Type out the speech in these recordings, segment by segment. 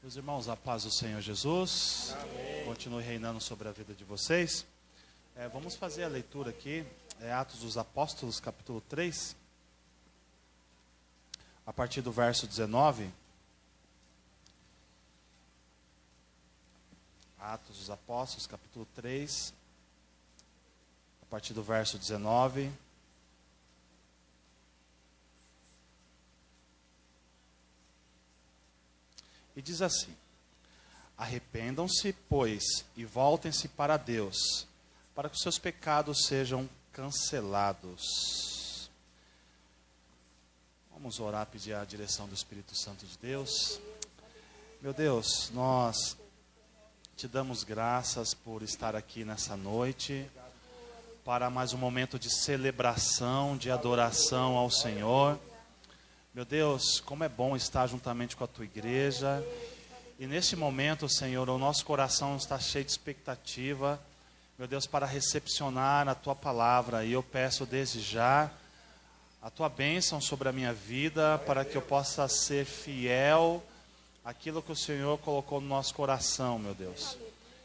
Meus irmãos, a paz do Senhor Jesus. Amém. Continue reinando sobre a vida de vocês. Vamos fazer a leitura aqui, Atos dos Apóstolos, capítulo 3, a partir do verso 19. Atos dos Apóstolos, capítulo 3, a partir do verso 19. E diz assim: arrependam-se, pois, e voltem-se para Deus, para que os seus pecados sejam cancelados. Vamos orar, pedir a direção do Espírito Santo de Deus. Meu Deus, nós te damos graças por estar aqui nessa noite, para mais um momento de celebração, de adoração ao Senhor. Meu Deus, como é bom estar juntamente com a tua igreja. E neste momento, Senhor, o nosso coração está cheio de expectativa, meu Deus, para recepcionar a tua palavra. E eu peço desde já a tua bênção sobre a minha vida, para que eu possa ser fiel àquilo que o Senhor colocou no nosso coração, meu Deus.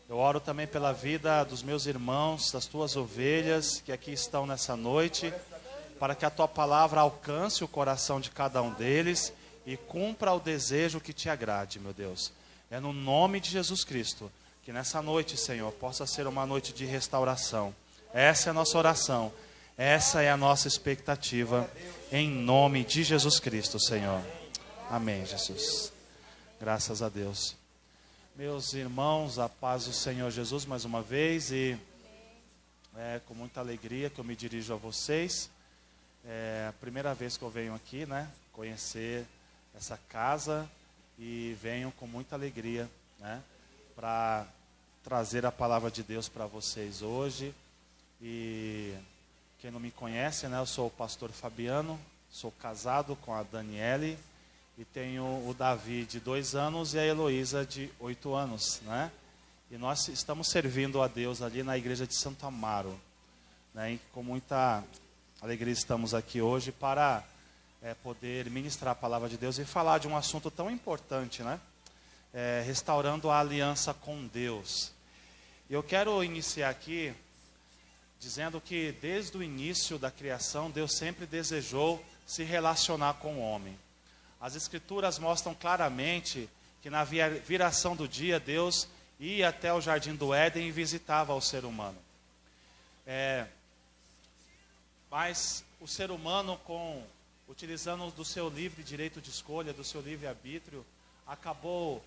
Eu oro também pela vida dos meus irmãos, das tuas ovelhas que aqui estão nessa noite, para que a tua palavra alcance o coração de cada um deles e cumpra o desejo que te agrade, meu Deus. É no nome de Jesus Cristo que nessa noite, Senhor, possa ser uma noite de restauração. Essa é a nossa oração, essa é a nossa expectativa, em nome de Jesus Cristo, Senhor. Amém, Jesus. Graças a Deus. Meus irmãos, a paz do Senhor Jesus mais uma vez, e é com muita alegria que eu me dirijo a vocês. É a primeira vez que eu venho aqui, né, conhecer essa casa, e venho com muita alegria, né, para trazer a palavra de Deus para vocês hoje. E quem não me conhece, né, eu sou o pastor Fabiano, sou casado com a Daniele, e tenho o Davi de 2 anos e a Heloísa de 8 anos, né, e nós estamos servindo a Deus ali na igreja de Santo Amaro, né, e com muita alegria estamos aqui hoje para poder ministrar a palavra de Deus e falar de um assunto tão importante, né? Restaurando a aliança com Deus. E eu quero iniciar aqui dizendo que desde o início da criação, Deus sempre desejou se relacionar com o homem. As Escrituras mostram claramente que na viração do dia, Deus ia até o jardim do Éden e visitava o ser humano. Mas o ser humano, utilizando do seu livre direito de escolha, do seu livre-arbítrio, acabou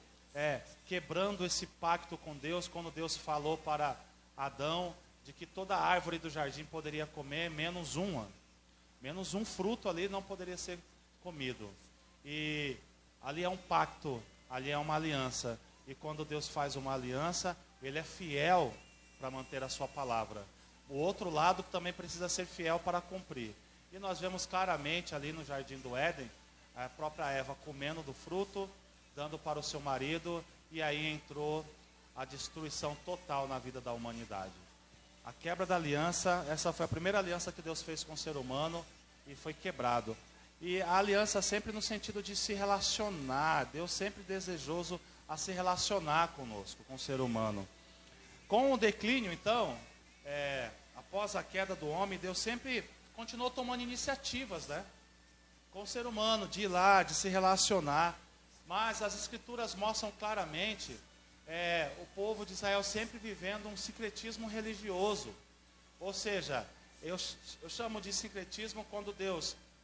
quebrando esse pacto com Deus, quando Deus falou para Adão de que toda árvore do jardim poderia comer, menos um fruto ali não poderia ser comido. E ali é um pacto, ali é uma aliança. E quando Deus faz uma aliança, Ele é fiel para manter a sua palavra. O outro lado também precisa ser fiel para cumprir. E nós vemos claramente ali no jardim do Éden, a própria Eva comendo do fruto, dando para o seu marido, e aí entrou a destruição total na vida da humanidade. A quebra da aliança, essa foi a primeira aliança que Deus fez com o ser humano, e foi quebrado. E a aliança sempre no sentido de se relacionar, Deus sempre desejoso a se relacionar conosco, com o ser humano. Com o declínio, então, após a queda do homem, Deus sempre continuou tomando iniciativas, né, com o ser humano, de ir lá, de se relacionar. Mas as Escrituras mostram claramente o povo de Israel sempre vivendo um sincretismo religioso. Ou seja, eu chamo de sincretismo quando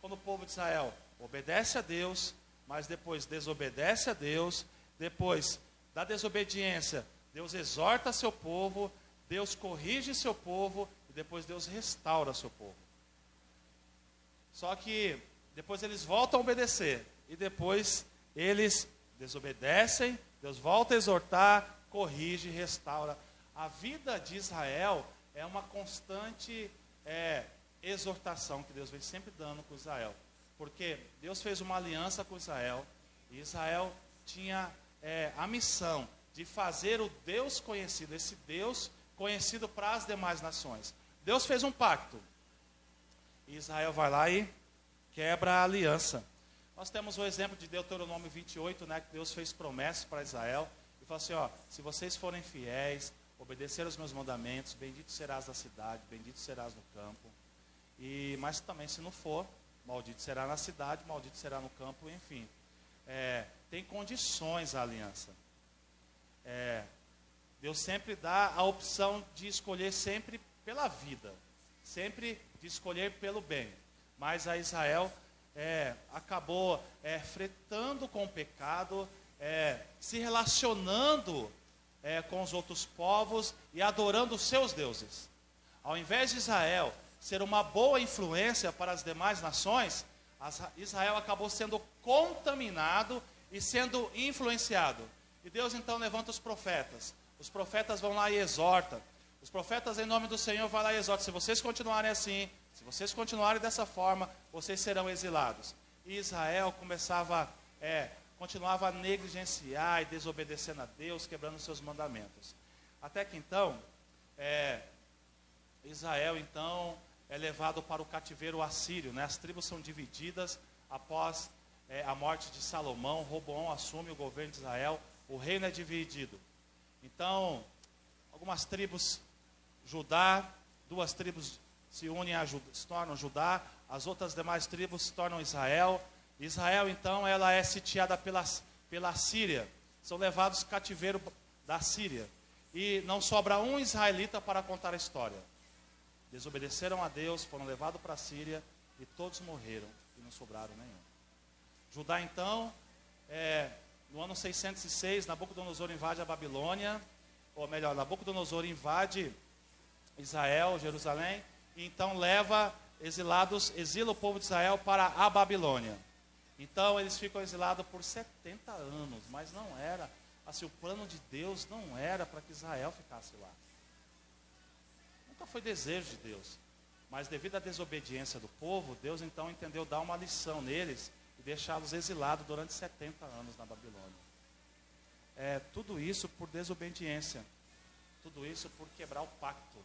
o povo de Israel obedece a Deus, mas depois desobedece a Deus. Depois da desobediência, Deus exorta seu povo, Deus corrige seu povo, e depois Deus restaura seu povo. Só que depois eles voltam a obedecer, e depois eles desobedecem, Deus volta a exortar, corrige e restaura. A vida de Israel é uma constante exortação que Deus vem sempre dando com Israel. Porque Deus fez uma aliança com Israel, e Israel tinha a missão de fazer o Deus conhecido, esse Deus conhecido para as demais nações. Deus fez um pacto, e Israel vai lá e quebra a aliança. Nós temos o exemplo de Deuteronômio 28, né, que Deus fez promessas para Israel. E falou assim, ó, se vocês forem fiéis, obedecer aos meus mandamentos, bendito serás na cidade, bendito serás no campo. Mas também se não for, maldito será na cidade, maldito será no campo, enfim. Tem condições a aliança. Deus sempre dá a opção de escolher sempre pela vida, sempre de escolher pelo bem. Mas a Israel acabou fretando com o pecado, se relacionando com os outros povos e adorando os seus deuses. Ao invés de Israel ser uma boa influência para as demais nações, Israel acabou sendo contaminado e sendo influenciado. E Deus então levanta os profetas. Os profetas vão lá e exortam. Os profetas em nome do Senhor vão lá e exortam. Se vocês continuarem assim, se vocês continuarem dessa forma, vocês serão exilados. E Israel continuava a negligenciar e desobedecendo a Deus, quebrando os seus mandamentos. Até que então, Israel então é levado para o cativeiro assírio, né? As tribos são divididas após a morte de Salomão. Roboão assume o governo de Israel, o reino é dividido. Então, algumas tribos, Judá, 2 tribos se unem se tornam Judá, as outras demais tribos se tornam Israel. Israel, então, ela é sitiada pela Síria. São levados cativeiro da Síria. E não sobra um israelita para contar a história. Desobedeceram a Deus, foram levados para a Síria e todos morreram. E não sobraram nenhum. Judá, então, no ano 606, Nabucodonosor invade a Babilônia. Ou melhor, Nabucodonosor invade Israel, Jerusalém. E então exila o povo de Israel para a Babilônia. Então eles ficam exilados por 70 anos, mas não era, assim, o plano de Deus não era para que Israel ficasse lá. Nunca foi desejo de Deus, mas devido à desobediência do povo, Deus então entendeu dar uma lição neles e deixá-los exilados durante 70 anos na Babilônia. Tudo isso por desobediência, tudo isso por quebrar o pacto,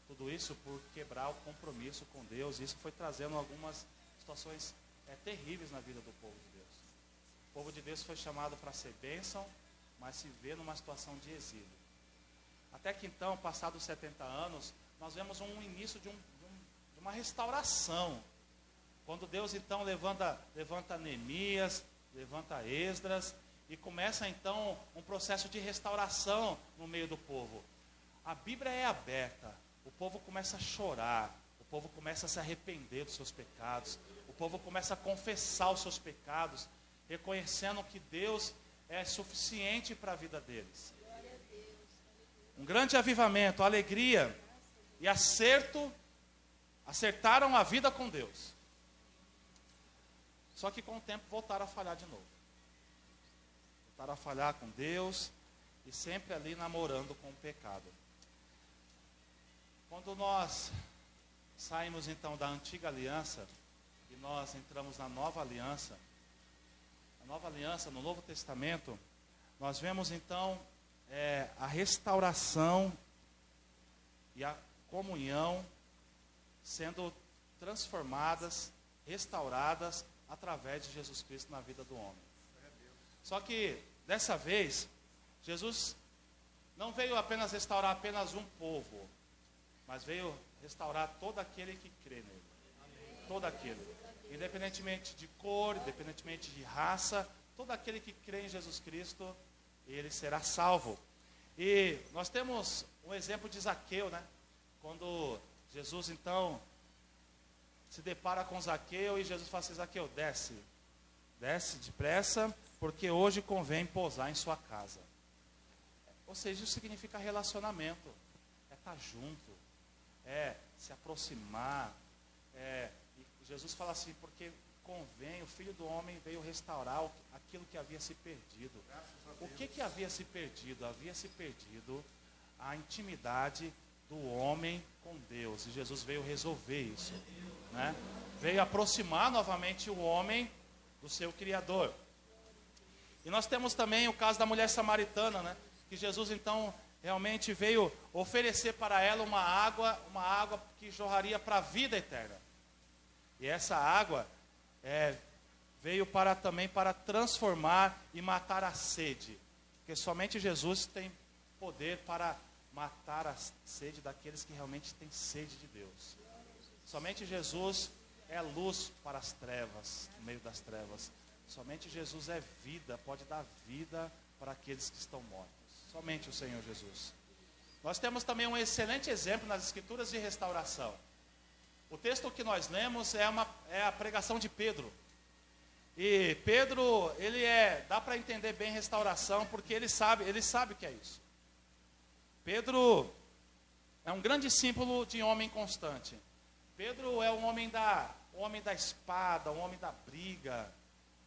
tudo isso por quebrar o compromisso com Deus. Isso foi trazendo algumas situações terríveis na vida do povo de Deus. O povo de Deus foi chamado para ser bênção, mas se vê numa situação de exílio. Até que então, passados 70 anos, nós vemos um início de uma restauração. Quando Deus então levanta Neemias, levanta Esdras, e começa então um processo de restauração no meio do povo. A Bíblia é aberta, o povo começa a chorar, o povo começa a se arrepender dos seus pecados, o povo começa a confessar os seus pecados, reconhecendo que Deus é suficiente para a vida deles. Um grande avivamento, alegria e acertaram a vida com Deus. Só que com o tempo voltaram a falhar de novo. Voltaram a falhar com Deus e sempre ali namorando com o pecado. Quando nós saímos então da antiga aliança e nós entramos na nova aliança, no Novo Testamento, nós vemos então a restauração e a comunhão sendo transformadas, restauradas através de Jesus Cristo na vida do homem. Só que dessa vez, Jesus não veio apenas restaurar apenas um povo, mas veio restaurar todo aquele que crê nele. Todo aquele. Independentemente de cor, independentemente de raça, todo aquele que crê em Jesus Cristo, ele será salvo. E nós temos um exemplo de Zaqueu, né? Quando Jesus então se depara com Zaqueu e Jesus fala assim: Zaqueu, desce depressa, porque hoje convém pousar em sua casa. Ou seja, isso significa relacionamento, estar junto, se aproximar. E Jesus fala assim: porque convém, o Filho do Homem veio restaurar aquilo que havia se perdido. O que havia se perdido? Havia se perdido a intimidade do homem com Deus. E Jesus veio resolver isso, né? Veio aproximar novamente o homem do seu Criador. E nós temos também o caso da mulher samaritana, né? Que Jesus então realmente veio oferecer para ela uma água que jorraria para a vida eterna. E essa água veio também para transformar e matar a sede. Porque somente Jesus tem poder para matar a sede daqueles que realmente têm sede de Deus. Somente Jesus é luz para as trevas, no meio das trevas. Somente Jesus é vida, pode dar vida para aqueles que estão mortos. Somente o Senhor Jesus. Nós temos também um excelente exemplo nas Escrituras de restauração. O texto que nós lemos é a pregação de Pedro. E Pedro, dá para entender bem restauração, porque ele sabe o que é isso. Pedro é um grande símbolo de homem constante. Pedro é o homem da espada, o homem da briga,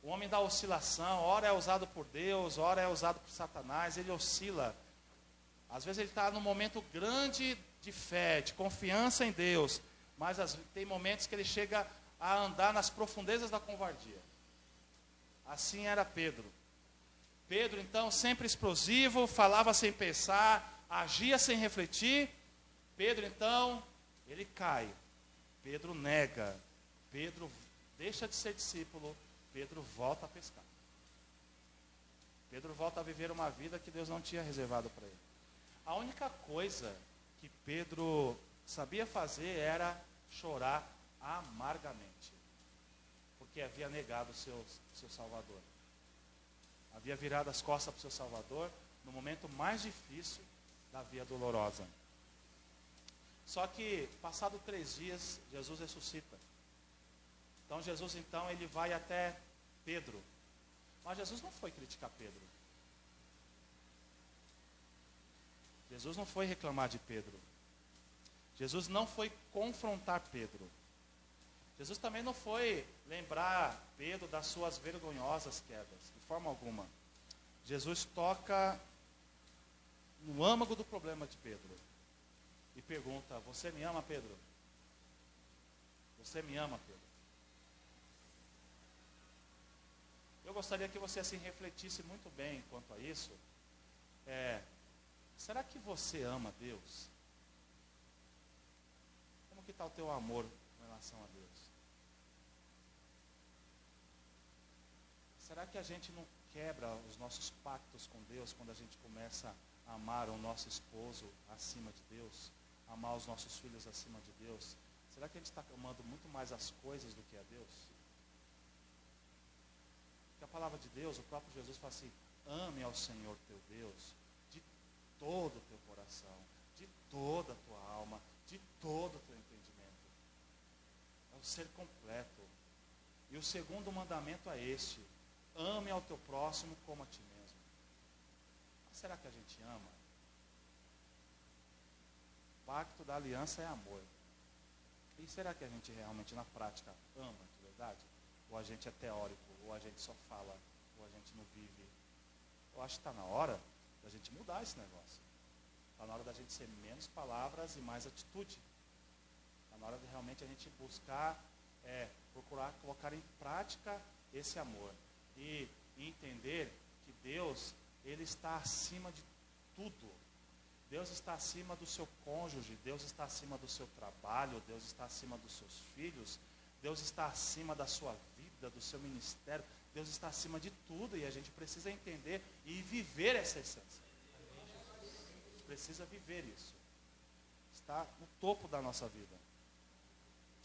o homem da oscilação. Ora é usado por Deus, ora é usado por Satanás, ele oscila. Às vezes ele está num momento grande de fé, de confiança em Deus, mas tem momentos que ele chega a andar nas profundezas da covardia. Assim era Pedro. Pedro, então, sempre explosivo, falava sem pensar, agia sem refletir. Pedro, então, ele cai. Pedro nega. Pedro deixa de ser discípulo. Pedro volta a pescar. Pedro volta a viver uma vida que Deus não tinha reservado para ele. A única coisa que Pedro sabia fazer era chorar amargamente, porque havia negado o seu Salvador. Havia virado as costas para o seu Salvador no momento mais difícil da via dolorosa. Só que, passado 3 dias, Jesus ressuscita. Então Jesus, ele vai até Pedro. Mas Jesus não foi criticar Pedro. Jesus não foi reclamar de Pedro. Jesus não foi confrontar Pedro. Jesus também não foi lembrar Pedro das suas vergonhosas quedas, de forma alguma. Jesus toca no âmago do problema de Pedro e pergunta: você me ama, Pedro? Você me ama, Pedro? Eu gostaria que você assim refletisse muito bem quanto a isso. Será que você ama Deus? Como que está o teu amor em relação a Deus? Será que a gente não quebra os nossos pactos com Deus quando a gente começa a amar o nosso esposo acima de Deus? Amar os nossos filhos acima de Deus? Será que a gente está amando muito mais as coisas do que a Deus? Porque a palavra de Deus, o próprio Jesus fala assim: ame ao Senhor teu Deus de todo o teu coração, de toda a tua alma, de todo o teu entendimento. É o ser completo. E o segundo mandamento é este: ame ao teu próximo como a ti mesmo. Mas será que a gente ama? O pacto da aliança é amor. E será que a gente realmente na prática ama de verdade? Ou a gente é teórico, ou a gente só fala, ou a gente não vive? Eu acho que está na hora da gente mudar esse negócio. Está na hora da gente ser menos palavras e mais atitude. Está na hora de realmente a gente buscar, procurar colocar em prática esse amor. E entender que Deus, Ele está acima de tudo. Deus está acima do seu cônjuge, Deus está acima do seu trabalho, Deus está acima dos seus filhos, Deus está acima da sua vida, do seu ministério, Deus está acima de tudo e a gente precisa entender e viver essa essência. A gente precisa viver isso. Está no topo da nossa vida.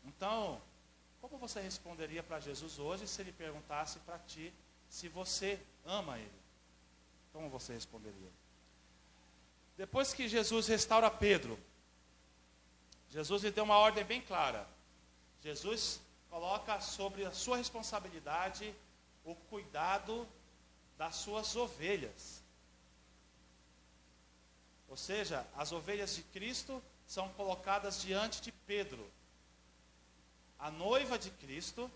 Então, como você responderia para Jesus hoje se Ele perguntasse para ti se você ama Ele? Como você responderia? Depois que Jesus restaura Pedro, Jesus lhe deu uma ordem bem clara. Jesus coloca sobre a sua responsabilidade o cuidado das suas ovelhas. Ou seja, as ovelhas de Cristo são colocadas diante de Pedro. A noiva de Cristo,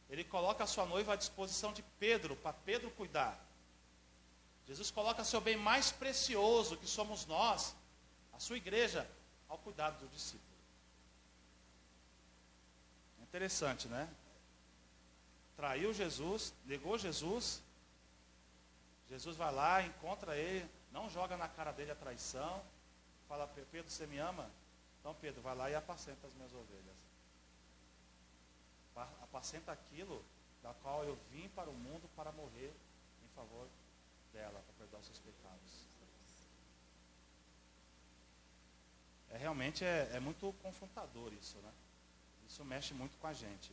Ele coloca a sua noiva à disposição de Pedro, para Pedro cuidar. Jesus coloca seu bem mais precioso, que somos nós, a sua igreja, ao cuidado do discípulo. É interessante, né? Traiu Jesus, negou Jesus. Jesus vai lá, encontra ele, não joga na cara dele a traição. Fala: Pedro, você me ama? Então Pedro, vai lá e apacenta as minhas ovelhas. Apacenta aquilo da qual eu vim para o mundo para morrer em favor dela, para perdoar os seus pecados. Realmente é muito confrontador isso, né? Isso mexe muito com a gente.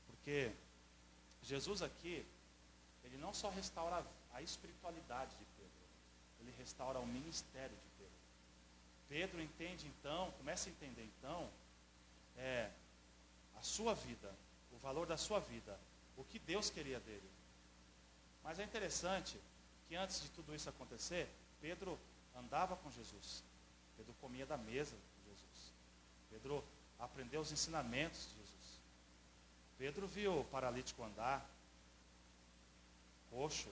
Porque Jesus aqui, ele não só restaura a espiritualidade de Pedro, ele restaura o ministério de Pedro. Pedro entende então, começa a entender então, a sua vida, o valor da sua vida, o que Deus queria dele. Mas é interessante que antes de tudo isso acontecer, Pedro andava com Jesus. Pedro comia da mesa de Jesus. Pedro aprendeu os ensinamentos de Jesus. Pedro viu o paralítico andar, coxo,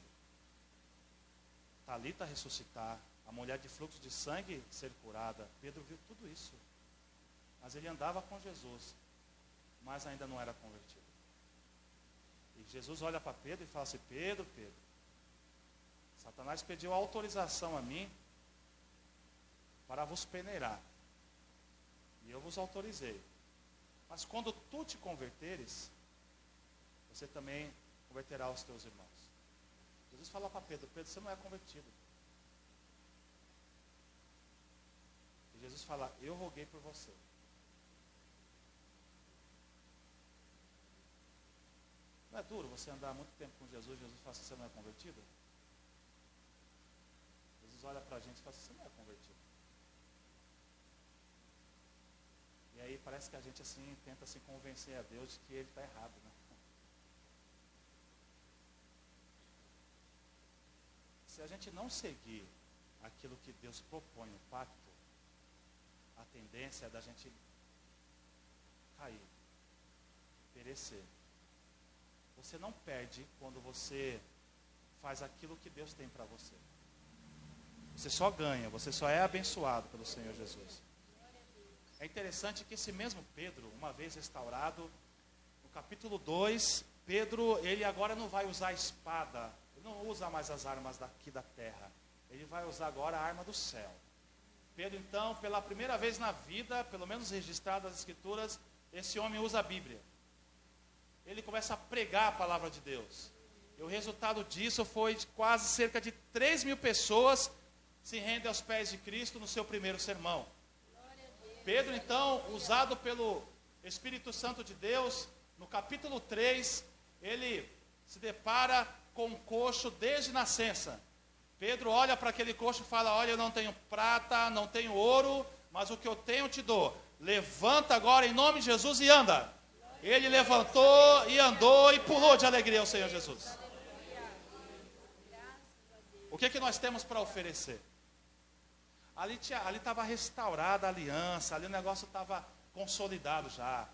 Talita ressuscitar, a mulher de fluxo de sangue ser curada. Pedro viu tudo isso. Mas ele andava com Jesus, mas ainda não era convertido. E Jesus olha para Pedro e fala assim: Pedro, Satanás pediu autorização a mim para vos peneirar. E eu vos autorizei. Mas quando tu te converteres, você também converterá os teus irmãos. Jesus fala para Pedro: Pedro, você não é convertido. E Jesus fala: eu roguei por você. Não é duro você andar muito tempo com Jesus e Jesus fala assim: você não é convertido? Jesus olha para a gente e fala assim: você não é convertido. E aí parece que a gente assim tenta se convencer a Deus de que ele está errado, né? Se a gente não seguir aquilo que Deus propõe no pacto, a tendência é da gente cair, perecer. Você não perde quando você faz aquilo que Deus tem para você. Você só ganha, você só é abençoado pelo Senhor Jesus. É interessante que esse mesmo Pedro, uma vez restaurado, no capítulo 2, Pedro, ele agora não vai usar a espada, ele não usa mais as armas daqui da terra, ele vai usar agora a arma do céu. Pedro, então, pela primeira vez na vida, pelo menos registrado nas Escrituras, esse homem usa a Bíblia. Ele começa a pregar a palavra de Deus. E o resultado disso foi de quase cerca de 3.000 pessoas se rendem aos pés de Cristo no seu primeiro sermão. Pedro, então, usado pelo Espírito Santo de Deus, no capítulo 3, ele se depara com um coxo desde nascença. Pedro olha para aquele coxo e fala: olha, eu não tenho prata, não tenho ouro, mas o que eu tenho eu te dou. Levanta agora em nome de Jesus e anda. Ele levantou e andou e pulou de alegria ao Senhor Jesus. O que nós temos para oferecer? Ali estava restaurada a aliança, ali o negócio estava consolidado já.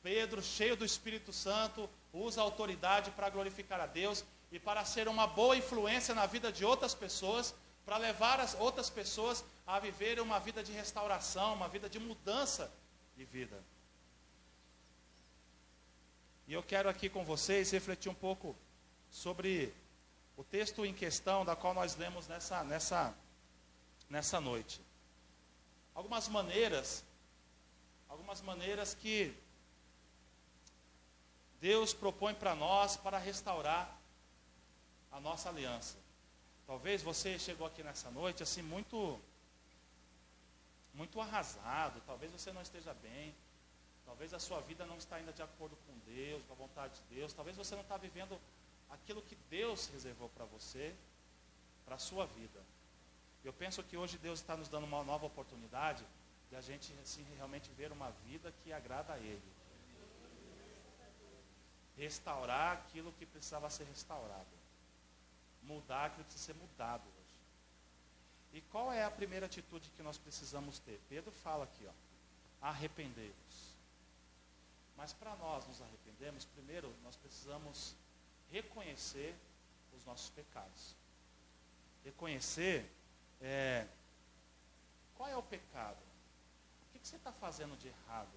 Pedro, cheio do Espírito Santo, usa a autoridade para glorificar a Deus e para ser uma boa influência na vida de outras pessoas, para levar as outras pessoas a viverem uma vida de restauração, uma vida de mudança de vida. E eu quero aqui com vocês refletir um pouco sobre o texto em questão, da qual nós lemos nessa noite. Algumas maneiras que Deus propõe para nós para restaurar a nossa aliança. Talvez você chegou aqui nessa noite assim muito arrasado, talvez você não esteja bem, talvez a sua vida não está ainda de acordo com Deus, com a vontade de Deus, talvez você não está vivendo aquilo que Deus reservou para você, para a sua vida. Eu penso que hoje Deus está nos dando uma nova oportunidade de a gente assim, realmente ver uma vida que agrada a Ele. Restaurar aquilo que precisava ser restaurado. Mudar aquilo que precisa ser mudado hoje. E qual é a primeira atitude que nós precisamos ter? Pedro fala aqui, arrependei-vos. Mas para nós nos arrependermos, primeiro nós precisamos reconhecer os nossos pecados. Reconhecer qual é o pecado? O que você está fazendo de errado?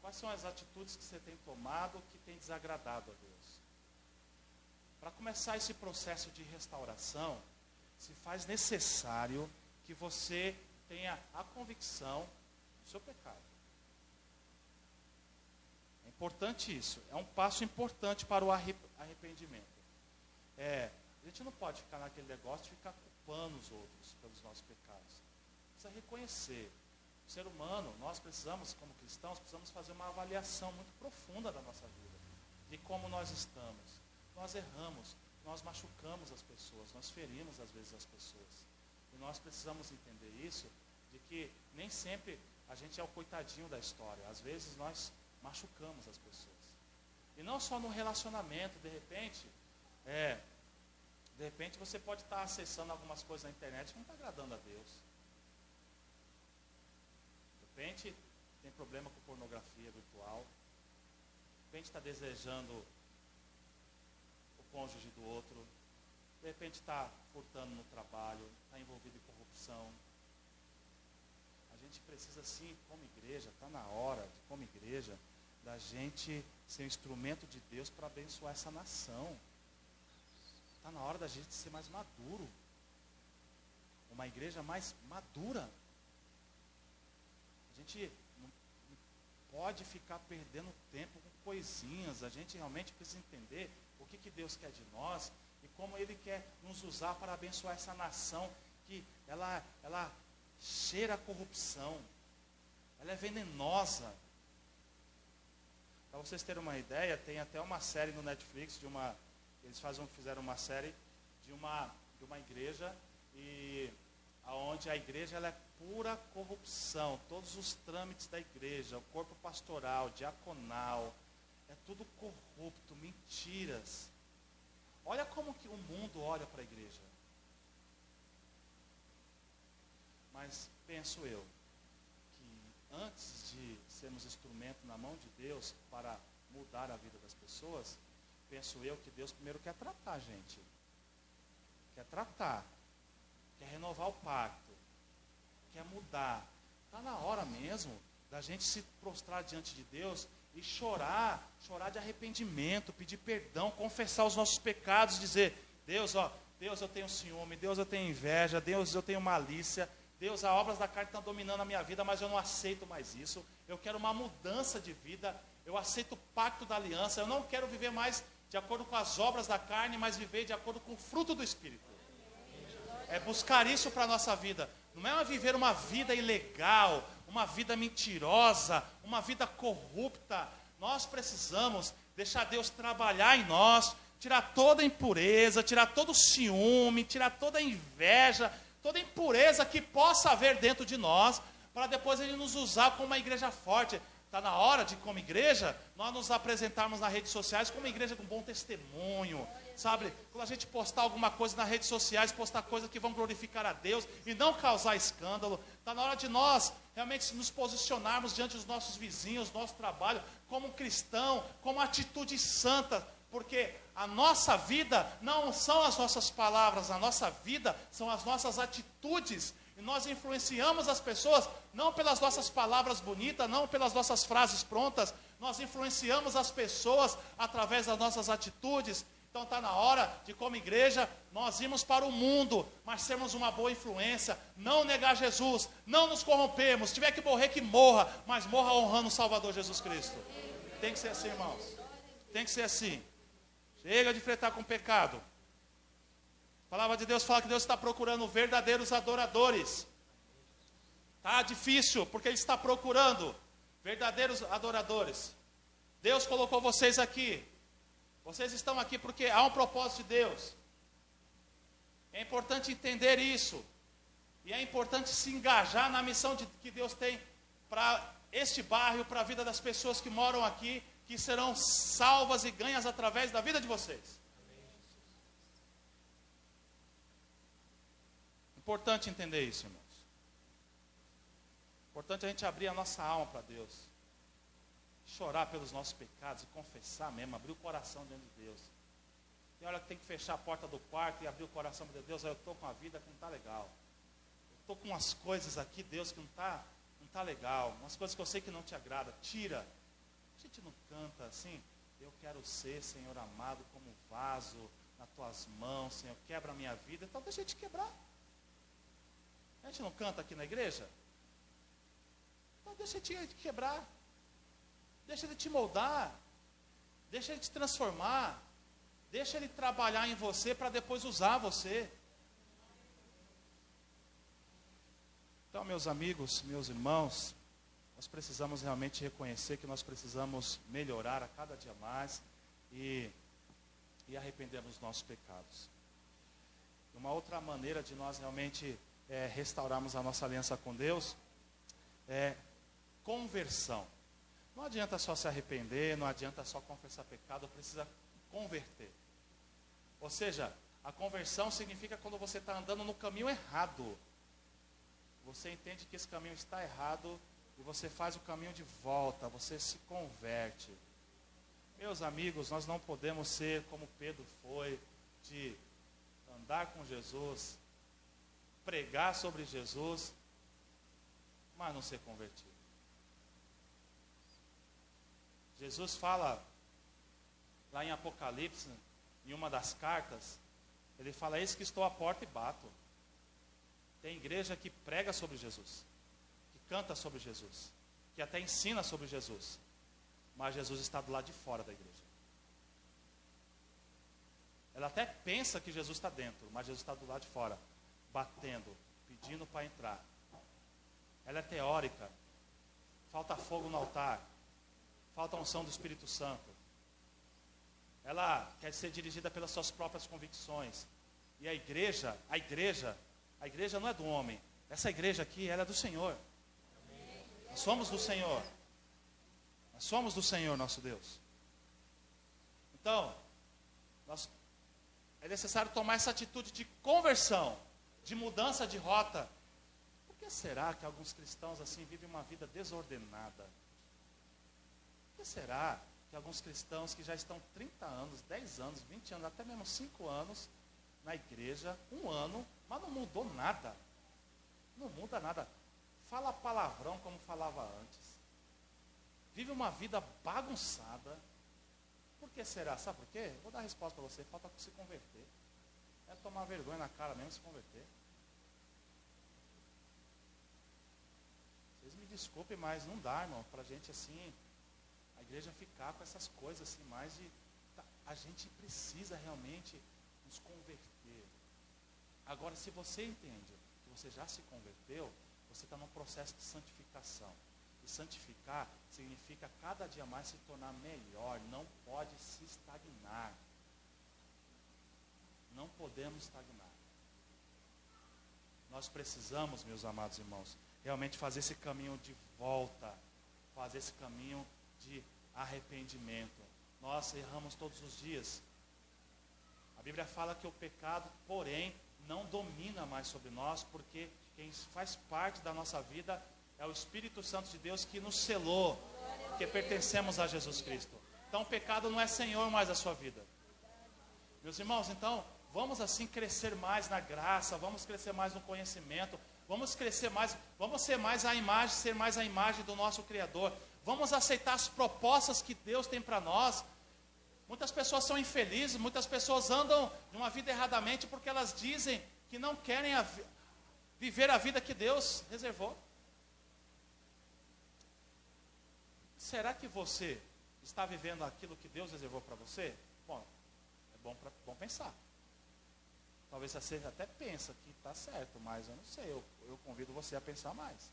Quais são as atitudes que você tem tomado que tem desagradado a Deus? Para começar esse processo de restauração, se faz necessário que você tenha a convicção do seu pecado. É Importante isso. É um passo importante para o arrependimento. A gente não pode ficar naquele negócio de ficar culpando os outros pelos nossos pecados. Precisa reconhecer. O ser humano, nós precisamos, como cristãos, precisamos fazer uma avaliação muito profunda da nossa vida. De como nós estamos. Nós erramos, nós machucamos as pessoas, nós ferimos às vezes as pessoas. E nós precisamos entender isso, de que nem sempre a gente é o coitadinho da história. Às vezes nós machucamos as pessoas. E não só no relacionamento, de repente você pode estar acessando algumas coisas na internet que não está agradando a Deus. De repente tem problema com pornografia virtual. De repente está desejando o cônjuge do outro. De repente está furtando no trabalho, está envolvido em corrupção. A gente precisa sim, como igreja, está na hora, como igreja, da gente ser um instrumento de Deus para abençoar essa nação. Está na hora da gente ser mais maduro. Uma igreja mais madura. A gente não pode ficar perdendo tempo com coisinhas. A gente realmente precisa entender o que Deus quer de nós e como Ele quer nos usar para abençoar essa nação que ela cheira a corrupção. Ela é venenosa. Para vocês terem uma ideia, tem até uma série no Netflix eles fizeram uma série de uma igreja e aonde a igreja ela é pura corrupção. Todos os trâmites da igreja, o corpo pastoral, diaconal, é tudo corrupto, mentiras. Olha como que o mundo olha para a igreja. Mas penso eu que antes de sermos instrumento na mão de Deus para mudar a vida das pessoas, penso eu que Deus primeiro quer tratar a gente. Quer tratar. Quer renovar o pacto. Quer mudar. Está na hora mesmo da gente se prostrar diante de Deus e chorar de arrependimento, pedir perdão, confessar os nossos pecados, dizer, Deus, eu tenho ciúme, Deus, eu tenho inveja, Deus, eu tenho malícia, Deus, as obras da carne estão dominando a minha vida, mas eu não aceito mais isso. Eu quero uma mudança de vida, eu aceito o pacto da aliança, eu não quero viver mais de acordo com as obras da carne, mas viver de acordo com o fruto do Espírito. É buscar isso para a nossa vida. Não é viver uma vida ilegal, uma vida mentirosa, uma vida corrupta. Nós precisamos deixar Deus trabalhar em nós, tirar toda a impureza, tirar todo o ciúme, tirar toda a inveja, toda a impureza que possa haver dentro de nós, para depois Ele nos usar como uma igreja forte. Está na hora de, como igreja, nós nos apresentarmos nas redes sociais como uma igreja com bom testemunho, sabe? Quando a gente postar alguma coisa nas redes sociais, postar coisas que vão glorificar a Deus e não causar escândalo. Está na hora de nós realmente nos posicionarmos diante dos nossos vizinhos, nosso trabalho, como um cristão, com uma atitude santa, porque a nossa vida não são as nossas palavras, a nossa vida são as nossas atitudes. E nós influenciamos as pessoas, não pelas nossas palavras bonitas, não pelas nossas frases prontas, nós influenciamos as pessoas através das nossas atitudes. Então está na hora de, como igreja, nós irmos para o mundo, mas sermos uma boa influência, não negar Jesus, não nos corrompemos, se tiver que morrer, que morra, mas morra honrando o Salvador Jesus Cristo. Tem que ser assim, irmãos, tem que ser assim. Chega de fretar com o pecado. A palavra de Deus fala que Deus está procurando verdadeiros adoradores. Está difícil, porque Ele está procurando verdadeiros adoradores. Deus colocou vocês aqui. Vocês estão aqui porque há um propósito de Deus. É importante entender isso. E é importante se engajar na missão que Deus tem para este bairro, para a vida das pessoas que moram aqui, que serão salvas e ganhas através da vida de vocês. Importante entender isso, irmãos. Importante a gente abrir a nossa alma para Deus. Chorar pelos nossos pecados e confessar mesmo, abrir o coração diante de Deus. Tem hora que tem que fechar a porta do quarto e abrir o coração de Deus. Eu estou com a vida que não está legal. Eu estou com umas coisas aqui, Deus, que não está legal. Umas coisas que eu sei que não te agrada. Tira. A gente não canta assim. Eu quero ser, Senhor amado, como vaso nas tuas mãos, Senhor. Quebra a minha vida. Então deixa eu te quebrar. A gente não canta aqui na igreja? Então deixa eu te quebrar. Deixa Ele te moldar. Deixa Ele te transformar. Deixa Ele trabalhar em você para depois usar você. Então, meus amigos, meus irmãos, nós precisamos realmente reconhecer que nós precisamos melhorar a cada dia mais e arrependermos dos nossos pecados. Uma outra maneira de nós realmente restaurarmos a nossa aliança com Deus é conversão. Não adianta só se arrepender, não adianta só confessar pecado, precisa converter. Ou seja, a conversão significa quando você está andando no caminho errado. Você entende que esse caminho está errado e você faz o caminho de volta, você se converte. Meus amigos, nós não podemos ser como Pedro foi, de andar com Jesus, pregar sobre Jesus, mas não ser convertido. Jesus fala, lá em Apocalipse, em uma das cartas, ele fala, eis que estou à porta e bato. Tem igreja que prega sobre Jesus, que canta sobre Jesus, que até ensina sobre Jesus, mas Jesus está do lado de fora da igreja. Ela até pensa que Jesus está dentro, mas Jesus está do lado de fora, batendo, pedindo para entrar. Ela é teórica, falta fogo no altar, falta a unção do Espírito Santo. Ela quer ser dirigida pelas suas próprias convicções. E a igreja não é do homem. Essa igreja aqui, ela é do Senhor. Nós somos do Senhor. Nós somos do Senhor, nosso Deus. Então, é necessário tomar essa atitude de conversão, de mudança de rota. Por que será que alguns cristãos assim vivem uma vida desordenada? Por que será que alguns cristãos que já estão 30 anos, 10 anos, 20 anos, até mesmo 5 anos na igreja, 1 ano, mas não mudou nada? Não muda nada. Fala palavrão como falava antes. Vive uma vida bagunçada. Por que será? Sabe por quê? Vou dar a resposta para você. Falta se converter. É tomar vergonha na cara mesmo se converter. Vocês me desculpem, mas não dá, irmão, para a gente assim, a igreja ficar com essas coisas assim, mais de... A gente precisa realmente nos converter. Agora, se você entende que você já se converteu, você está num processo de santificação. E santificar significa cada dia mais se tornar melhor. Não pode se estagnar. Não podemos estagnar. Nós precisamos, meus amados irmãos, realmente fazer esse caminho de volta. Fazer esse caminho de arrependimento. Nós erramos todos os dias. A Bíblia fala que o pecado, porém, não domina mais sobre nós, porque quem faz parte da nossa vida é o Espírito Santo de Deus que nos selou, que pertencemos a Jesus Cristo. Então o pecado não é senhor mais da sua vida. Meus irmãos, então, vamos assim crescer mais na graça, vamos crescer mais no conhecimento, vamos crescer mais, vamos ser mais a imagem do nosso Criador. Vamos aceitar as propostas que Deus tem para nós. Muitas pessoas são infelizes, muitas pessoas andam de uma vida erradamente porque elas dizem que não querem viver a vida que Deus reservou. Será que você está vivendo aquilo que Deus reservou para você? Bom, é bom pensar. Talvez você até pensa que está certo, mas eu não sei, eu convido você a pensar mais.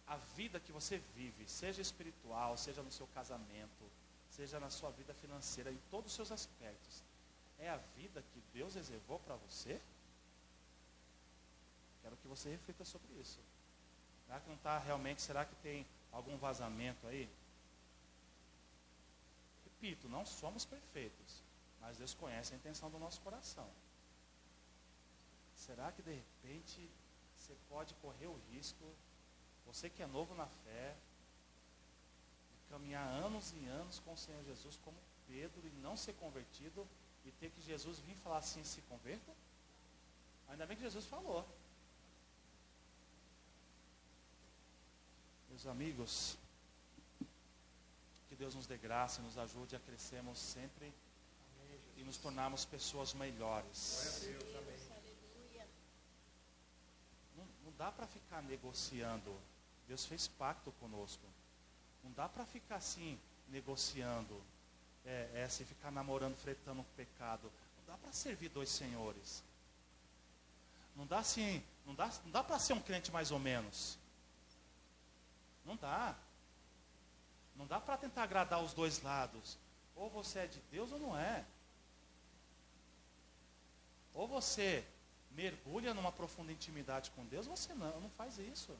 A vida que você vive, seja espiritual, seja no seu casamento, seja na sua vida financeira, em todos os seus aspectos, é a vida que Deus reservou para você? Quero que você reflita sobre isso. Será que não está realmente, será que tem algum vazamento aí? Repito, não somos perfeitos, mas Deus conhece a intenção do nosso coração. Será que de repente você pode correr o risco, você que é novo na fé, de caminhar anos e anos com o Senhor Jesus como Pedro e não ser convertido e ter que Jesus vir falar assim, se converta? Ainda bem que Jesus falou. Meus amigos, que Deus nos dê graça e nos ajude a crescermos sempre e nos tornarmos pessoas melhores. Glória a Deus, amém. Não dá para ficar negociando Deus fez pacto conosco. Não dá para ficar assim, negociando, se ficar namorando, fretando o pecado. Não dá para servir dois senhores. Não dá assim, não dá para ser um crente mais ou menos. Não dá. Não dá para tentar agradar os dois lados. Ou você é de Deus ou não é. Ou você mergulha numa profunda intimidade com Deus, ou você não faz isso.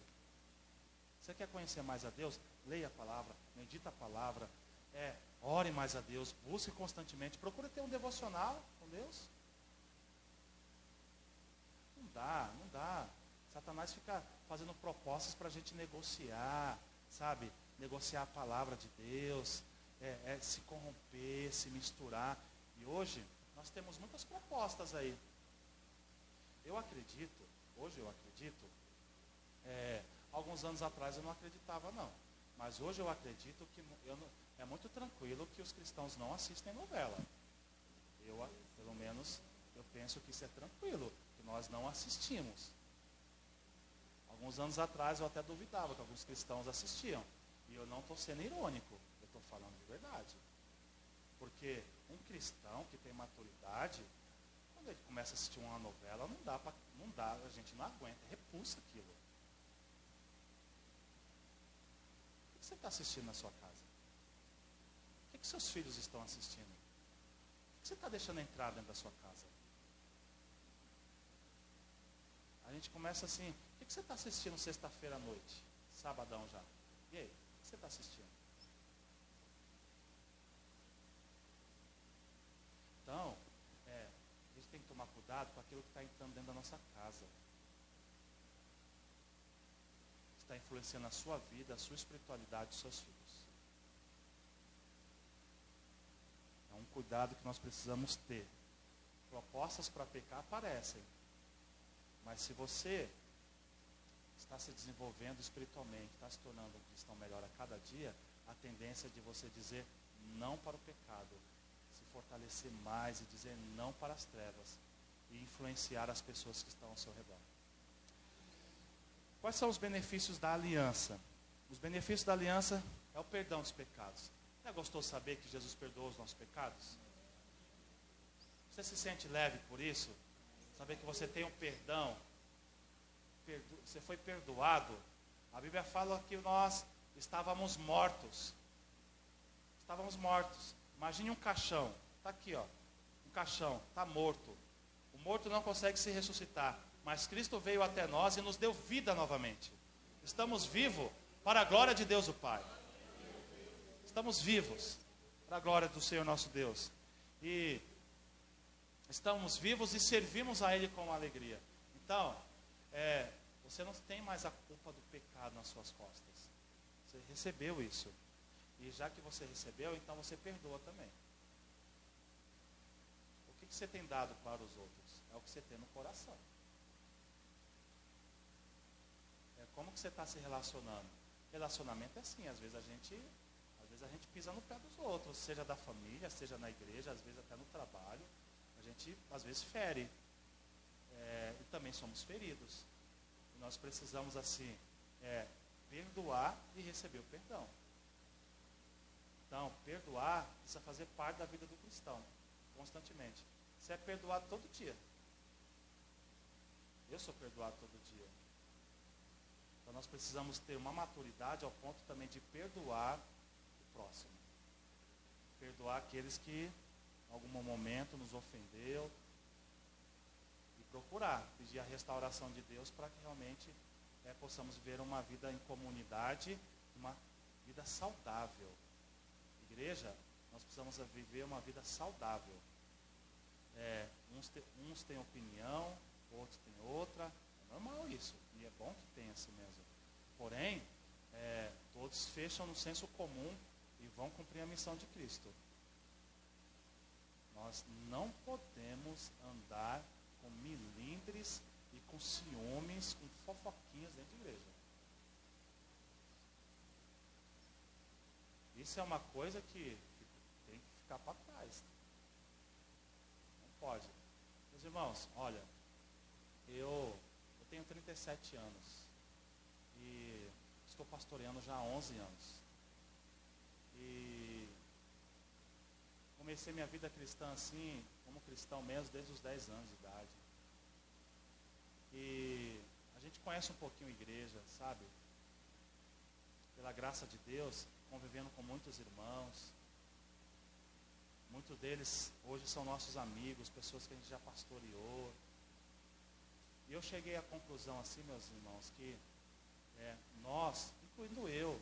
Você quer conhecer mais a Deus? Leia a palavra, medita a palavra, ore mais a Deus, busque constantemente, procure ter um devocional com Deus. Não dá. Satanás fica fazendo propostas para a gente negociar, sabe? Negociar a palavra de Deus, se corromper, se misturar. E hoje, nós temos muitas propostas aí. Hoje eu acredito, alguns anos atrás eu não acreditava não. Mas hoje eu acredito que é muito tranquilo que os cristãos não assistem novela. Pelo menos, eu penso que isso é tranquilo, que nós não assistimos. Alguns anos atrás eu até duvidava que alguns cristãos assistiam. E eu não estou sendo irônico, eu estou falando de verdade. Porque um cristão que tem maturidade, quando ele começa a assistir uma novela, não dá, a gente não aguenta, repulsa aquilo. O que você está assistindo na sua casa? O que seus filhos estão assistindo? O que você está deixando entrar dentro da sua casa? A gente começa assim, o que você está assistindo sexta-feira à noite? Sabadão já. E aí, o que você está assistindo? Então, a gente tem que tomar cuidado com aquilo que está entrando dentro da nossa casa. Está influenciando a sua vida, a sua espiritualidade, os seus filhos. É um cuidado que nós precisamos ter. Propostas para pecar aparecem. Mas se você está se desenvolvendo espiritualmente, está se tornando um cristão melhor a cada dia, a tendência é de você dizer não para o pecado, se fortalecer mais e dizer não para as trevas e influenciar as pessoas que estão ao seu redor. Quais são os benefícios da aliança? Os benefícios da aliança é o perdão dos pecados. Não é gostoso saber que Jesus perdoou os nossos pecados? Você se sente leve por isso? Saber que você tem um perdão, você foi perdoado. A Bíblia fala que nós estávamos mortos. Estávamos mortos. Imagine um caixão, está aqui, um caixão, está morto. O morto não consegue se ressuscitar, mas Cristo veio até nós e nos deu vida novamente. Estamos vivos para a glória de Deus o Pai. Estamos vivos para a glória do Senhor nosso Deus. E estamos vivos e servimos a Ele com alegria. Então, você não tem mais a culpa do pecado nas suas costas. Você recebeu isso. E já que você recebeu, então você perdoa também. O que você tem dado para os outros? É o que você tem no coração. Como que você está se relacionando? Relacionamento é assim, às vezes a gente pisa no pé dos outros, seja da família, seja na igreja, às vezes até no trabalho. A gente, às vezes, fere. E também somos feridos. E nós precisamos, assim, perdoar e receber o perdão. Então, perdoar precisa fazer parte da vida do cristão, constantemente. Você é perdoado todo dia. Eu sou perdoado todo dia. Então, nós precisamos ter uma maturidade ao ponto também de perdoar o próximo. Perdoar aqueles que, em algum momento, nos ofendeu. E procurar, pedir a restauração de Deus para que realmente possamos viver uma vida em comunidade, uma vida saudável. Igreja, nós precisamos viver uma vida saudável. Uns têm opinião, outros têm outra. É normal isso, e é bom que tenha assim mesmo. Porém, todos fecham no senso comum e vão cumprir a missão de Cristo. Nós não podemos andar com milindres e com ciúmes, com fofoquinhas dentro da igreja. Isso é uma coisa que tem que ficar para trás. Não pode. Meus irmãos, olha, eu tenho 37 anos e estou pastoreando já há 11 anos. E comecei minha vida cristã assim, como cristão mesmo, desde os 10 anos de idade. E a gente conhece um pouquinho a igreja, sabe? Pela graça de Deus, convivendo com muitos irmãos. Muitos deles hoje são nossos amigos, pessoas que a gente já pastoreou. E eu cheguei à conclusão assim, meus irmãos, que nós, incluindo eu,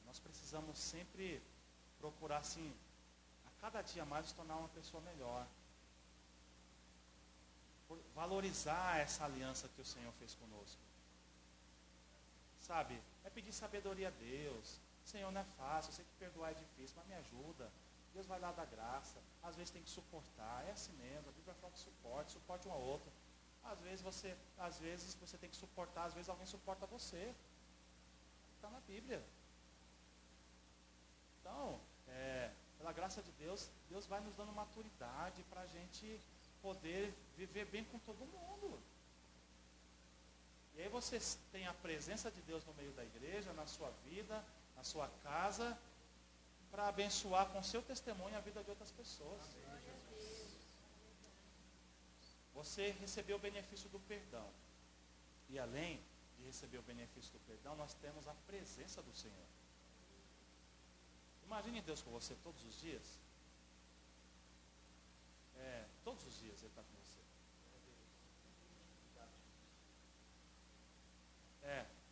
nós precisamos sempre procurar assim, a cada dia mais nos tornar uma pessoa melhor. Valorizar essa aliança que o Senhor fez conosco. Sabe, é pedir sabedoria a Deus. Senhor, não é fácil, eu sei que perdoar é difícil, mas me ajuda. Deus vai lá dar graça. Às vezes tem que suportar, é assim mesmo. A Bíblia fala que suporte um ao outro. Às vezes você tem que suportar, às vezes alguém suporta você. Está na Bíblia. Então, pela graça de Deus, Deus vai nos dando maturidade para a gente poder viver bem com todo mundo. E aí você tem a presença de Deus no meio da igreja, na sua vida, na sua casa, para abençoar com seu testemunho a vida de outras pessoas. Você recebeu o benefício do perdão. E além de receber o benefício do perdão, nós temos a presença do Senhor. Imagine Deus com você todos os dias. Todos os dias Ele está com você.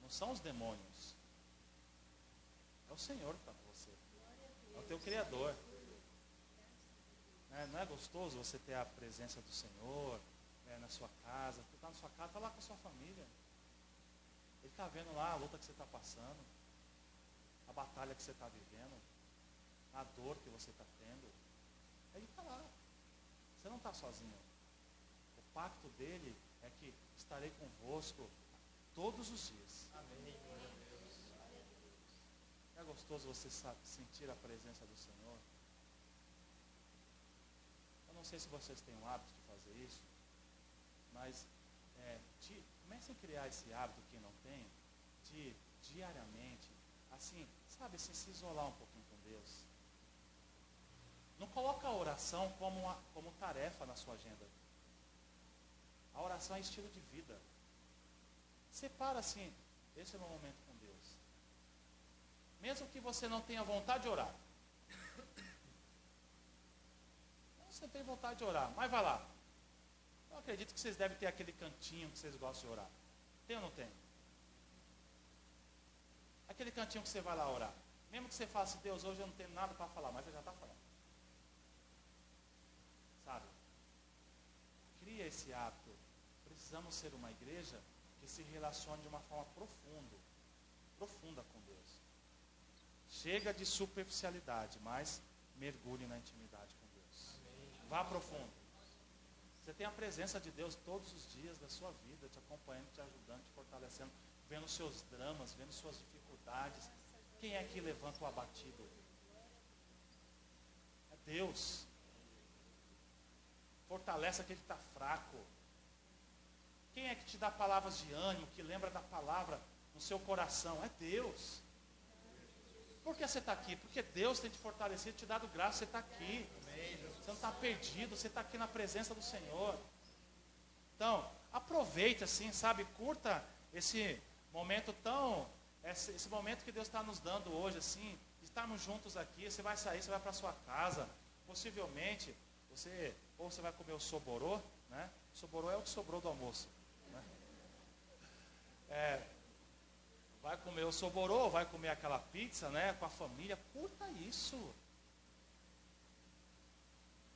Não são os demônios. É o Senhor que está com você. É o teu Criador. Não é gostoso você ter a presença do Senhor na sua casa? Você está na sua casa, está lá com a sua família. Ele está vendo lá a luta que você está passando, a batalha que você está vivendo, a dor que você está tendo. Ele está lá. Você não está sozinho. O pacto dele é que estarei convosco todos os dias. Amém. É gostoso você sentir a presença do Senhor. Eu não sei se vocês têm o hábito de fazer isso, mas comecem a criar esse hábito, quem não tem, de diariamente, assim, sabe, assim, se isolar um pouquinho com Deus. Não coloca a oração como tarefa na sua agenda. A oração é estilo de vida. Separa assim, esse é o meu momento com Deus. Mesmo que você não tenha vontade de orar. Você tem vontade de orar, mas vai lá. Eu acredito que vocês devem ter aquele cantinho que vocês gostam de orar. Tem ou não tem? Aquele cantinho que você vai lá orar. Mesmo que você fale assim, Deus, hoje eu não tenho nada para falar, mas você já está falando. Sabe? Cria esse hábito. Precisamos ser uma igreja que se relacione de uma forma profunda com Deus. Chega de superficialidade, mas mergulhe na intimidade com Deus. Amém. Vá profundo. Você tem a presença de Deus todos os dias da sua vida, te acompanhando, te ajudando, te fortalecendo, vendo seus dramas, vendo suas dificuldades. Quem é que levanta o abatido? É Deus. Fortalece aquele que está fraco. Quem é que te dá palavras de ânimo, que lembra da palavra no seu coração? É Deus. Por que você está aqui? Porque Deus tem te fortalecido, te dado graça, você está aqui. Você não está perdido, você está aqui na presença do Senhor. Então, aproveite assim, sabe, curta esse momento esse momento que Deus está nos dando hoje, assim, de estarmos juntos aqui. Você vai sair, você vai para a sua casa, possivelmente, ou você vai comer o soborô, né? O soborô é o que sobrou do almoço, né? Vai comer o soborô, vai comer aquela pizza, né, com a família. Curta isso.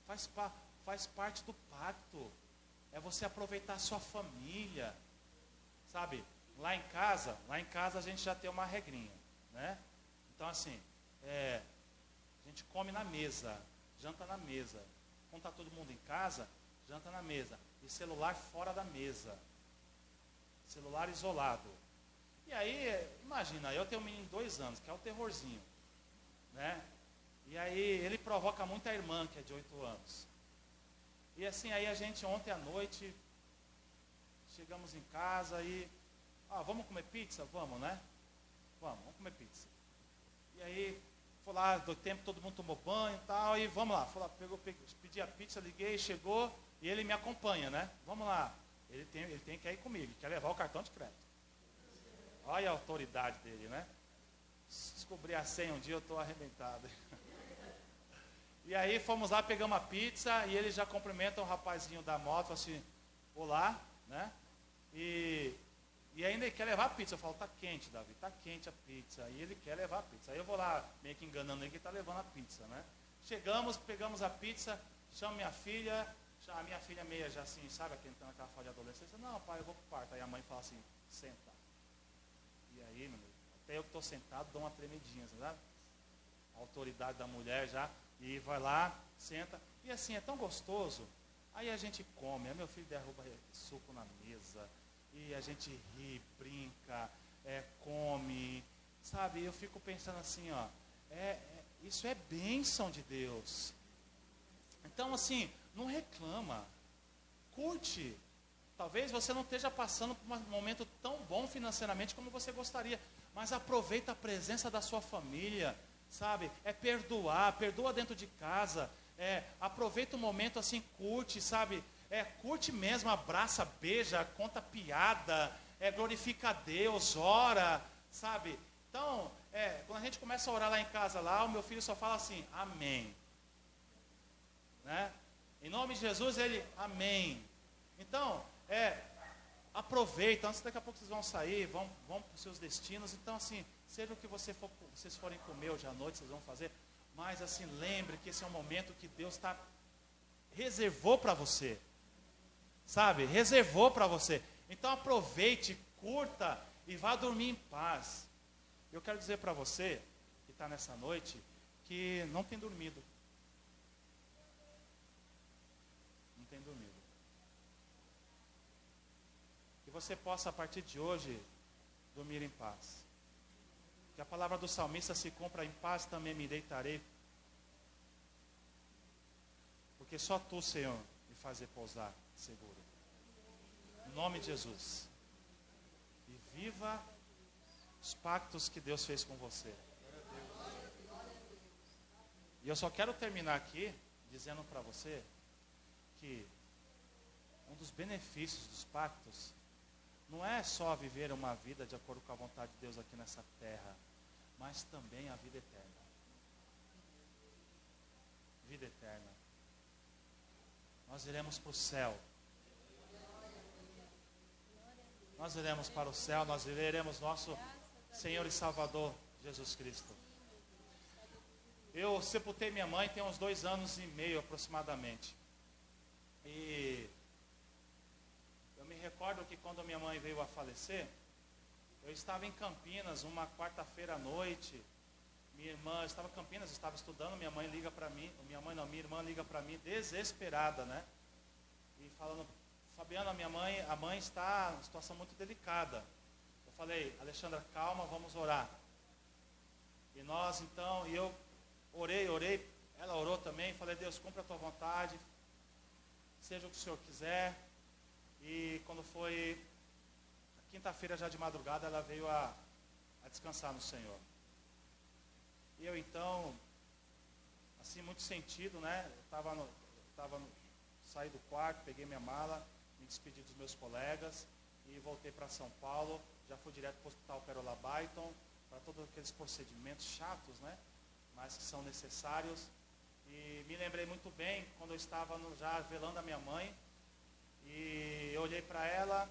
Faz parte do pacto. É você aproveitar a sua família. Sabe, lá em casa a gente já tem uma regrinha, né? Então assim, a gente come na mesa, janta na mesa. Quando está todo mundo em casa, janta na mesa. E celular fora da mesa. Celular isolado. E aí, imagina, eu tenho um menino de 2 anos, que é o terrorzinho, né? E aí ele provoca muito a irmã, que é de 8 anos. E assim, aí a gente ontem à noite, chegamos em casa e, vamos comer pizza? Vamos, né? vamos comer pizza. E aí, foi lá, do tempo, todo mundo tomou banho e tal, e vamos lá. Foi lá, pedi a pizza, liguei, chegou, e ele me acompanha, né? Vamos lá. Ele tem que ir comigo, quer levar o cartão de crédito. Olha a autoridade dele, né? Se descobrir a senha um dia, eu estou arrebentado. E aí fomos lá, pegamos a pizza, e ele já cumprimenta o rapazinho da moto, assim, olá, né? E ainda ele quer levar a pizza. Eu falo, tá quente, Davi, tá quente a pizza. E ele quer levar a pizza. Aí eu vou lá, meio que enganando ele que ele tá levando a pizza, né? Chegamos, pegamos a pizza, chamo minha filha, a minha filha meia já assim, sabe, aquele tá naquela fase de adolescência. Não, pai, eu vou pro quarto. Aí a mãe fala assim, senta. E aí, meu amigo, até eu que estou sentado, dou uma tremidinha, sabe? A autoridade da mulher já, e vai lá, senta. E assim, é tão gostoso. Aí a gente come, aí meu filho derruba suco na mesa, e a gente ri, brinca, come, sabe? Eu fico pensando assim, ó, isso é bênção de Deus. Então, assim, não reclama, curte. Talvez você não esteja passando por um momento tão bom financeiramente como você gostaria, mas aproveita a presença da sua família, sabe? Perdoa dentro de casa, aproveita o momento assim, curte, sabe? Curte mesmo, abraça, beija, conta piada, glorifica a Deus, ora, sabe? Então, quando a gente começa a orar lá em casa, lá, o meu filho só fala assim, amém. Né? Em nome de Jesus, ele, amém. Então, aproveita, antes daqui a pouco vocês vão sair, vão para os seus destinos. Então, assim, seja o que vocês forem comer hoje à noite, vocês vão fazer. Mas, assim, lembre que esse é um momento que Deus reservou para você. Sabe? Reservou para você. Então, aproveite, curta e vá dormir em paz. Eu quero dizer para você, que está nessa noite, que não tem dormido. Não tem dormido. Que você possa, a partir de hoje, dormir em paz. Que a palavra do salmista se cumpra, em paz também me deitarei. Porque só tu, Senhor, me faz repousar seguro. Em nome de Jesus. E viva os pactos que Deus fez com você. E eu só quero terminar aqui dizendo para você que um dos benefícios dos pactos não é só viver uma vida de acordo com a vontade de Deus aqui nessa terra, mas também a vida eterna. Vida eterna. Nós iremos para o céu. Nós iremos para o céu, nós veremos nosso Senhor e Salvador Jesus Cristo. Eu sepultei minha mãe tem uns 2 anos e meio aproximadamente. E eu me recordo que quando minha mãe veio a falecer, eu estava em Campinas, uma quarta-feira à noite. Minha irmã estava em Campinas, estava estudando, minha mãe liga para mim, minha irmã liga para mim desesperada, né? E falando, Fabiana, a mãe está em situação muito delicada. Eu falei, Alexandra, calma, vamos orar. E nós então, e eu orei, ela orou também, falei, Deus, cumpra a tua vontade, seja o que o Senhor quiser. E quando foi quinta-feira já de madrugada, ela veio a descansar no Senhor. E eu então, assim, muito sentido, né? Saí do quarto, peguei minha mala, me despedi dos meus colegas e voltei para São Paulo. Já fui direto para o Hospital Pérola Byton, para todos aqueles procedimentos chatos, né? Mas que são necessários. E me lembrei muito bem quando eu estava já velando a minha mãe. E eu olhei para ela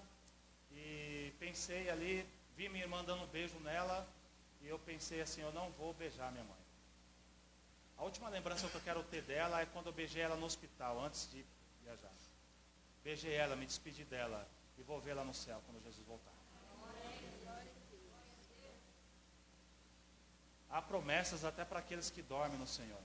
e pensei ali, vi minha irmã dando um beijo nela. E eu pensei assim, eu não vou beijar minha mãe. A última lembrança que eu quero ter dela é quando eu beijei ela no hospital, antes de viajar. Beijei ela, me despedi dela e vou vê-la no céu quando Jesus voltar. Há promessas até para aqueles que dormem no Senhor.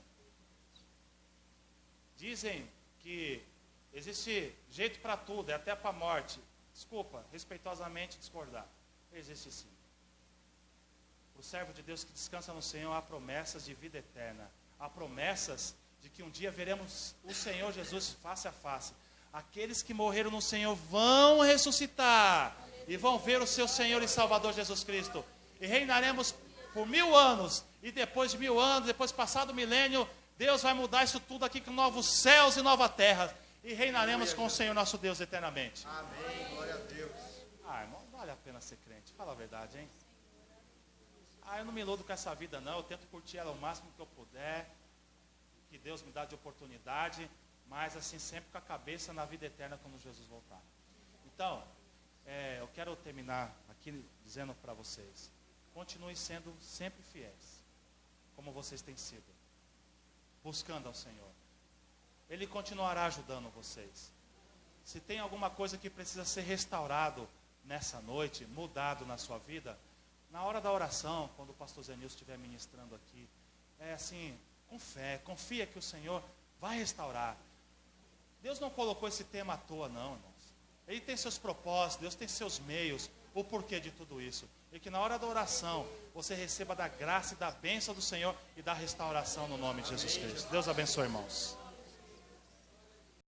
Dizem que existe jeito para tudo, até para a morte. Desculpa, respeitosamente discordar. Existe sim. O servo de Deus que descansa no Senhor, há promessas de vida eterna. Há promessas de que um dia veremos o Senhor Jesus face a face. Aqueles que morreram no Senhor vão ressuscitar e vão ver o seu Senhor e Salvador Jesus Cristo. e reinaremos por 1000 anos. E depois de 1000 anos, depois passado o milênio, Deus vai mudar isso tudo aqui com novos céus e nova terra. E reinaremos com o Senhor nosso Deus eternamente. Amém, glória a Deus. Irmão, não vale a pena ser crente, fala a verdade, hein? Eu não me iludo com essa vida não, eu tento curtir ela o máximo que eu puder, que Deus me dá de oportunidade, mas assim, sempre com a cabeça na vida eterna quando Jesus voltar. Então, eu quero terminar aqui dizendo para vocês, continue sendo sempre fiéis, como vocês têm sido, buscando ao Senhor. Ele continuará ajudando vocês. Se tem alguma coisa que precisa ser restaurado nessa noite, mudado na sua vida, na hora da oração, quando o pastor Zé Nilson estiver ministrando aqui, assim, com fé, confia que o Senhor vai restaurar. Deus não colocou esse tema à toa não, irmãos. Ele tem seus propósitos, Deus tem seus meios, o porquê de tudo isso. E que na hora da oração, você receba da graça e da bênção do Senhor e da restauração no nome de Jesus Cristo. Deus abençoe, irmãos.